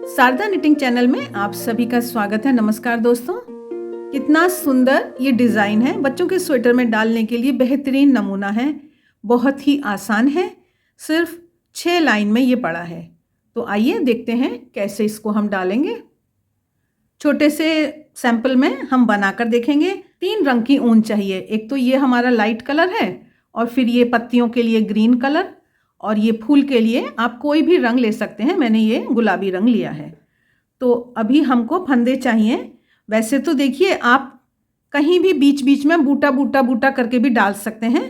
Sharda knitting channel में आप सभी का स्वागत है। नमस्कार दोस्तों, कितना सुंदर ये डिज़ाइन है। बच्चों के स्वेटर में डालने के लिए बेहतरीन नमूना है, बहुत ही आसान है। सिर्फ 6 लाइन में ये पड़ा है। तो आइए देखते हैं कैसे इसको हम डालेंगे। छोटे से सैंपल में हम बनाकर देखेंगे। 3 रंग की ऊन चाहिए। एक तो ये हमारा लाइट कलर है और फिर ये पत्तियों के लिए ग्रीन कलर और ये फूल के लिए आप कोई भी रंग ले सकते हैं। मैंने ये गुलाबी रंग लिया है। तो अभी हमको फंदे चाहिए। वैसे तो देखिए आप कहीं भी बीच बीच में बूटा बूटा बूटा करके भी डाल सकते हैं,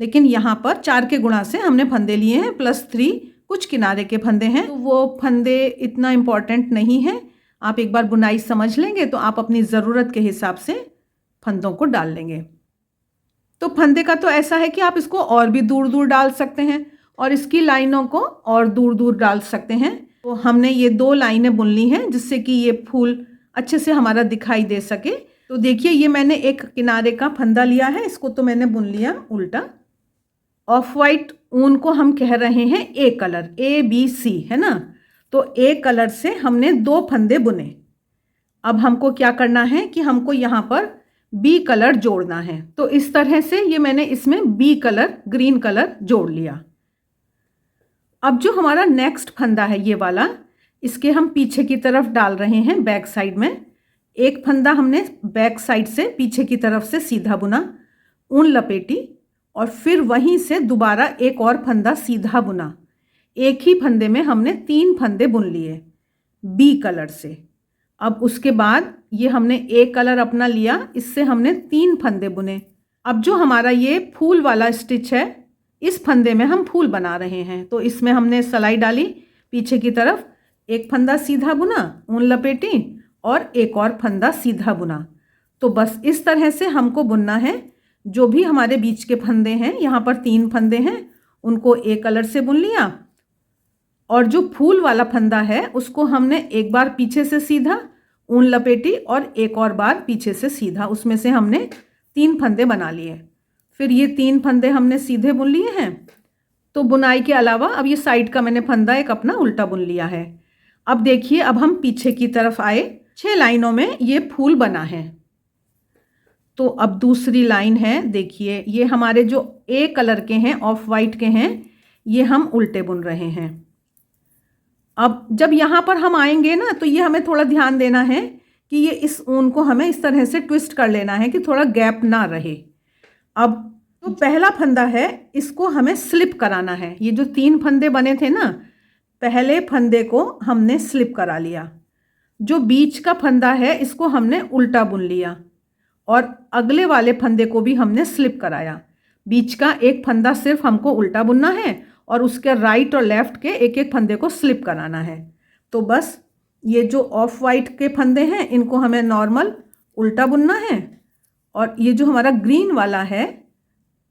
लेकिन यहाँ पर 4 के गुणा से हमने फंदे लिए हैं, +3 कुछ किनारे के फंदे हैं। तो वो फंदे इतना इम्पॉर्टेंट नहीं है। आप एक बार बुनाई समझ लेंगे तो आप अपनी ज़रूरत के हिसाब से फंदों को डाल लेंगे। तो फंदे का तो ऐसा है कि आप इसको और भी दूर दूर डाल सकते हैं और इसकी लाइनों को और दूर दूर डाल सकते हैं। तो हमने ये 2 लाइनें बुन ली हैं जिससे कि ये फूल अच्छे से हमारा दिखाई दे सके। तो देखिए ये मैंने एक किनारे का फंदा लिया है, इसको तो मैंने बुन लिया उल्टा। ऑफ वाइट ऊन को हम कह रहे हैं ए कलर, ABC है ना। तो ए कलर से हमने 2 फंदे बुने। अब हमको क्या करना है कि हमको यहाँ पर बी कलर जोड़ना है। तो इस तरह से ये मैंने इसमें बी कलर, ग्रीन कलर जोड़ लिया। अब जो हमारा नेक्स्ट फंदा है ये वाला, इसके हम पीछे की तरफ डाल रहे हैं, बैक साइड में। एक फंदा हमने बैक साइड से पीछे की तरफ से सीधा बुना, ऊन लपेटी और फिर वहीं से दोबारा एक और फंदा सीधा बुना। एक ही फंदे में हमने 3 फंदे बुन लिए बी कलर से। अब उसके बाद ये हमने ए कलर अपना लिया, इससे हमने 3 फंदे बुने। अब जो हमारा ये फूल वाला स्टिच है, इस फंदे में हम फूल बना रहे हैं। तो इसमें हमने सलाई डाली पीछे की तरफ, एक फंदा सीधा बुना, ऊन लपेटी और एक और फंदा सीधा बुना। तो बस इस तरह से हमको बुनना है। जो भी हमारे बीच के फंदे हैं, यहाँ पर 3 फंदे हैं, उनको ए कलर से बुन लिया और जो फूल वाला फंदा है उसको हमने एक बार पीछे से सीधा, ऊन लपेटी और एक और बार पीछे से सीधा। उसमें से हमने 3 फंदे बना लिए। फिर ये 3 फंदे हमने सीधे बुन लिए हैं। तो बुनाई के अलावा अब ये साइड का मैंने फंदा एक अपना उल्टा बुन लिया है। अब देखिए, अब हम पीछे की तरफ आए। 6 लाइनों में ये फूल बना है। तो अब दूसरी लाइन है, देखिए ये हमारे जो ए कलर के हैं, ऑफ वाइट के हैं, ये हम उल्टे बुन रहे हैं। अब जब यहाँ पर हम आएंगे ना, तो ये हमें थोड़ा ध्यान देना है कि ये इस ऊन को हमें इस तरह से ट्विस्ट कर लेना है कि थोड़ा गैप ना रहे। अब तो पहला फंदा है, इसको हमें स्लिप कराना है। ये जो 3 फंदे बने थे ना, पहले फंदे को हमने स्लिप करा लिया। जो बीच का फंदा है इसको हमने उल्टा बुन लिया और अगले वाले फंदे को भी हमने स्लिप कराया। बीच का एक फंदा सिर्फ हमको उल्टा बुनना है और उसके राइट और लेफ्ट के एक एक फंदे को स्लिप कराना है। तो बस ये जो ऑफ वाइट के फंदे हैं इनको हमें नॉर्मल उल्टा बुनना है और ये जो हमारा ग्रीन वाला है,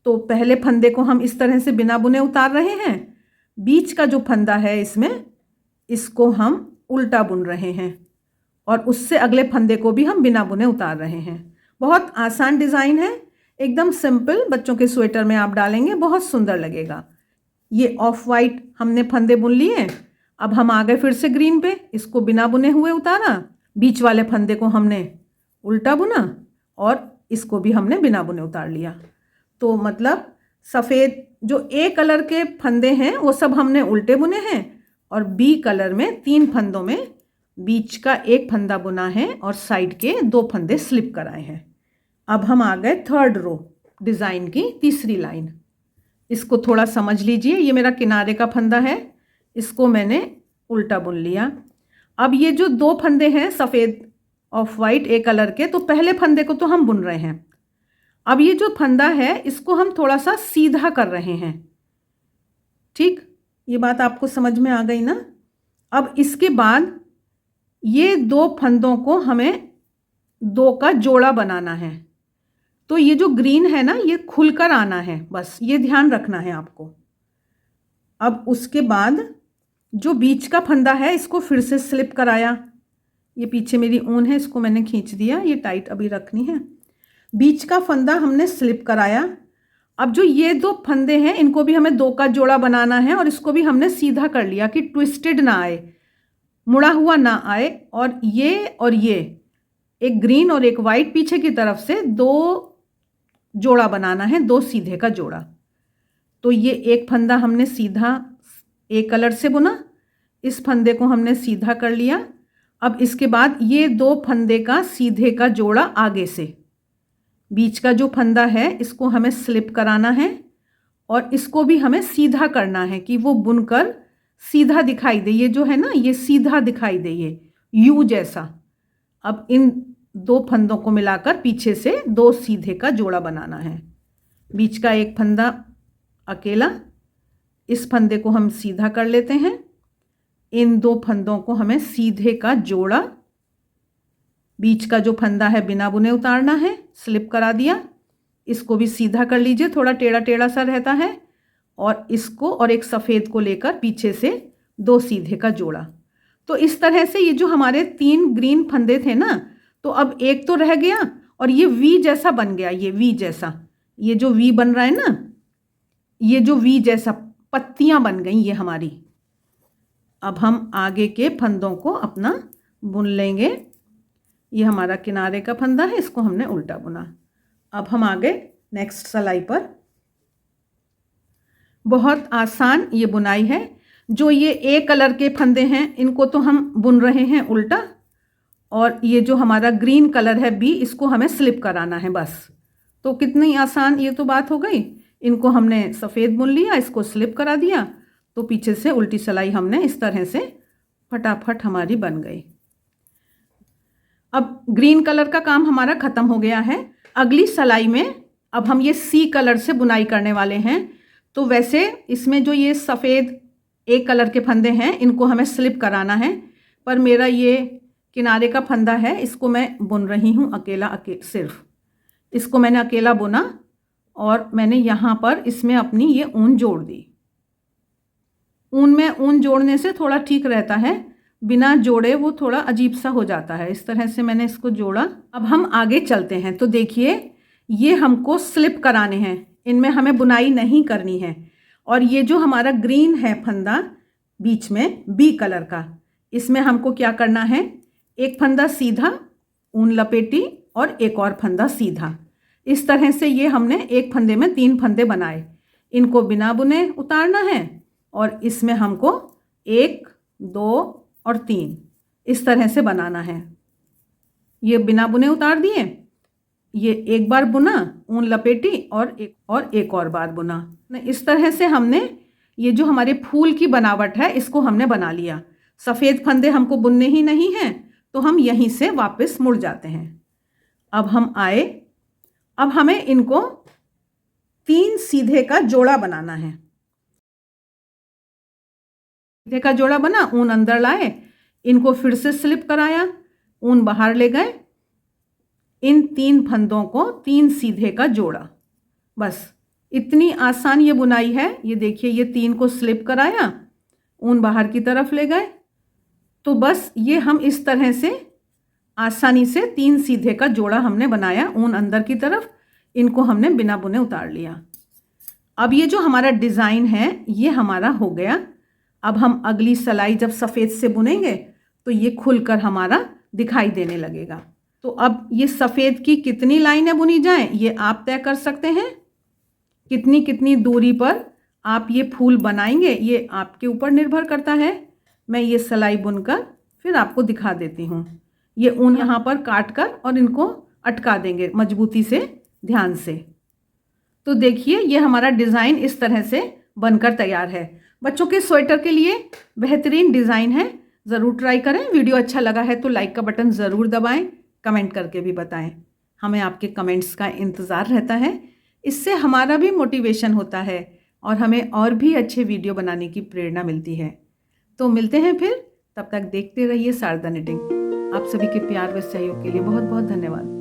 तो पहले फंदे को हम इस तरह से बिना बुने उतार रहे हैं। बीच का जो फंदा है इसमें, इसको हम उल्टा बुन रहे हैं और उससे अगले फंदे को भी हम बिना बुने उतार रहे हैं। बहुत आसान डिज़ाइन है, एकदम सिंपल। बच्चों के स्वेटर में आप डालेंगे, बहुत सुंदर लगेगा। ये ऑफ वाइट हमने फंदे बुन लिए। अब हम आ गए फिर से ग्रीन पे, इसको बिना बुने हुए उतारा। बीच वाले फंदे को हमने उल्टा बुना और इसको भी हमने बिना बुने उतार लिया। तो मतलब सफ़ेद जो ए कलर के फंदे हैं वो सब हमने उल्टे बुने हैं और बी कलर में 3 फंदों में बीच का एक फंदा बुना है और साइड के 2 फंदे स्लिप कराए हैं। अब हम आ गए 3rd रो डिज़ाइन की तीसरी लाइन। इसको थोड़ा समझ लीजिए। ये मेरा किनारे का फंदा है, इसको मैंने उल्टा बुन लिया। अब ये जो 2 फंदे हैं सफ़ेद ऑफ वाइट ए कलर के, तो पहले फंदे को तो हम बुन रहे हैं। अब ये जो फंदा है इसको हम थोड़ा सा सीधा कर रहे हैं। ठीक, ये बात आपको समझ में आ गई ना। अब इसके बाद ये 2 फंदों को हमें 2 का जोड़ा बनाना है। तो ये जो ग्रीन है ना, ये खुलकर आना है, बस ये ध्यान रखना है आपको। अब उसके बाद जो बीच का फंदा है इसको फिर से स्लिप कराया। ये पीछे मेरी ऊन है, इसको मैंने खींच दिया, ये टाइट अभी रखनी है। बीच का फंदा हमने स्लिप कराया। अब जो ये 2 फंदे हैं इनको भी हमें 2 का जोड़ा बनाना है और इसको भी हमने सीधा कर लिया कि ट्विस्टेड ना आए। मुड़ा हुआ ना आए, और ये एक ग्रीन और एक वाइट पीछे की तरफ से 2 जोड़ा बनाना है, 2 सीधे का जोड़ा। तो ये एक फंदा हमने सीधा एक कलर से बुना, इस फंदे को हमने सीधा कर लिया। अब इसके बाद ये 2 फंदे का सीधे का जोड़ा आगे से, बीच का जो फंदा है इसको हमें स्लिप कराना है और इसको भी हमें सीधा करना है कि वो बुनकर सीधा दिखाई दे। ये जो है ना, ये सीधा दिखाई दे, ये यू जैसा। अब इन 2 फंदों को मिलाकर पीछे से 2 सीधे का जोड़ा बनाना है। बीच का एक फंदा अकेला, इस फंदे को हम सीधा कर लेते हैं। इन 2 फंदों को हमें सीधे का जोड़ा, बीच का जो फंदा है बिना बुने उतारना है, स्लिप करा दिया। इसको भी सीधा कर लीजिए, थोड़ा टेढ़ा टेढ़ा सा रहता है। और इसको और एक सफ़ेद को लेकर पीछे से 2 सीधे का जोड़ा। तो इस तरह से ये जो हमारे 3 ग्रीन फंदे थे ना, तो अब एक तो रह गया और ये वी जैसा बन गया। ये वी जैसा, ये जो वी बन रहा है ना, ये जो वी जैसा पत्तियां बन गई ये हमारी। अब हम आगे के फंदों को अपना बुन लेंगे। ये हमारा किनारे का फंदा है, इसको हमने उल्टा बुना। अब हम आगे नेक्स्ट सिलाई पर। बहुत आसान ये बुनाई है। जो ये एक कलर के फंदे हैं इनको तो हम बुन रहे हैं उल्टा, और ये जो हमारा ग्रीन कलर है बी, इसको हमें स्लिप कराना है बस। तो कितनी आसान ये तो बात हो गई। इनको हमने सफ़ेद बुन लिया, इसको स्लिप करा दिया, तो पीछे से उल्टी सिलाई हमने इस तरह से फटाफट हमारी बन गई। अब ग्रीन कलर का काम हमारा ख़त्म हो गया है। अगली सिलाई में अब हम ये सी कलर से बुनाई करने वाले हैं। तो वैसे इसमें जो ये सफ़ेद एक कलर के फंदे हैं इनको हमें स्लिप कराना है, पर मेरा ये किनारे का फंदा है, इसको मैं बुन रही हूँ अकेला सिर्फ इसको मैंने अकेला बुना और मैंने यहाँ पर इसमें अपनी ये ऊन जोड़ दी। ऊन में ऊन जोड़ने से थोड़ा ठीक रहता है, बिना जोड़े वो थोड़ा अजीब सा हो जाता है। इस तरह से मैंने इसको जोड़ा। अब हम आगे चलते हैं। तो देखिए, ये हमको स्लिप कराने हैं, इनमें हमें बुनाई नहीं करनी है। और ये जो हमारा ग्रीन है फंदा बीच में बी कलर का, इसमें हमको क्या करना है, एक फंदा सीधा ऊन लपेटी और एक और फंदा सीधा। इस तरह से ये हमने एक फंदे में 3 फंदे बनाए। इनको बिना बुने उतारना है और इसमें हमको 1, 2 और 3 इस तरह से बनाना है। ये बिना बुने उतार दिए, ये एक बार बुना, ऊन लपेटी और एक और बार बुना। इस तरह से हमने ये जो हमारे फूल की बनावट है इसको हमने बना लिया। सफ़ेद फंदे हमको बुनने ही नहीं हैं, तो हम यहीं से वापस मुड़ जाते हैं। अब हम आए, अब हमें इनको 3 सीधे का जोड़ा बनाना है। सीधे का जोड़ा बना, ऊन अंदर लाए, इनको फिर से स्लिप कराया, ऊन बाहर ले गए। इन 3 फंदों को 3 सीधे का जोड़ा। बस इतनी आसान ये बुनाई है। ये देखिए, ये 3 को स्लिप कराया, ऊन बाहर की तरफ ले गए। तो बस ये हम इस तरह से आसानी से 3 सीधे का जोड़ा हमने बनाया, ऊन अंदर की तरफ। इनको हमने बिना बुने उतार लिया। अब ये जो हमारा डिज़ाइन है ये हमारा हो गया। अब हम अगली सिलाई जब सफ़ेद से बुनेंगे तो ये खुलकर हमारा दिखाई देने लगेगा। तो अब ये सफ़ेद की कितनी लाइनें बुनी जाएं ये आप तय कर सकते हैं। कितनी कितनी दूरी पर आप ये फूल बनाएंगे ये आपके ऊपर निर्भर करता है। मैं ये सिलाई बुनकर फिर आपको दिखा देती हूँ। ये ऊन यहाँ पर काट कर और इनको अटका देंगे मजबूती से, ध्यान से। तो देखिए, ये हमारा डिज़ाइन इस तरह से बनकर तैयार है। बच्चों के स्वेटर के लिए बेहतरीन डिज़ाइन है, ज़रूर ट्राई करें। वीडियो अच्छा लगा है तो लाइक का बटन ज़रूर दबाएं, कमेंट करके भी बताएं। हमें आपके कमेंट्स का इंतज़ार रहता है, इससे हमारा भी मोटिवेशन होता है और हमें और भी अच्छे वीडियो बनाने की प्रेरणा मिलती है। तो मिलते हैं फिर, तब तक देखते रहिए शारदा निटिंग। आप सभी के प्यार व सहयोग के लिए बहुत बहुत धन्यवाद।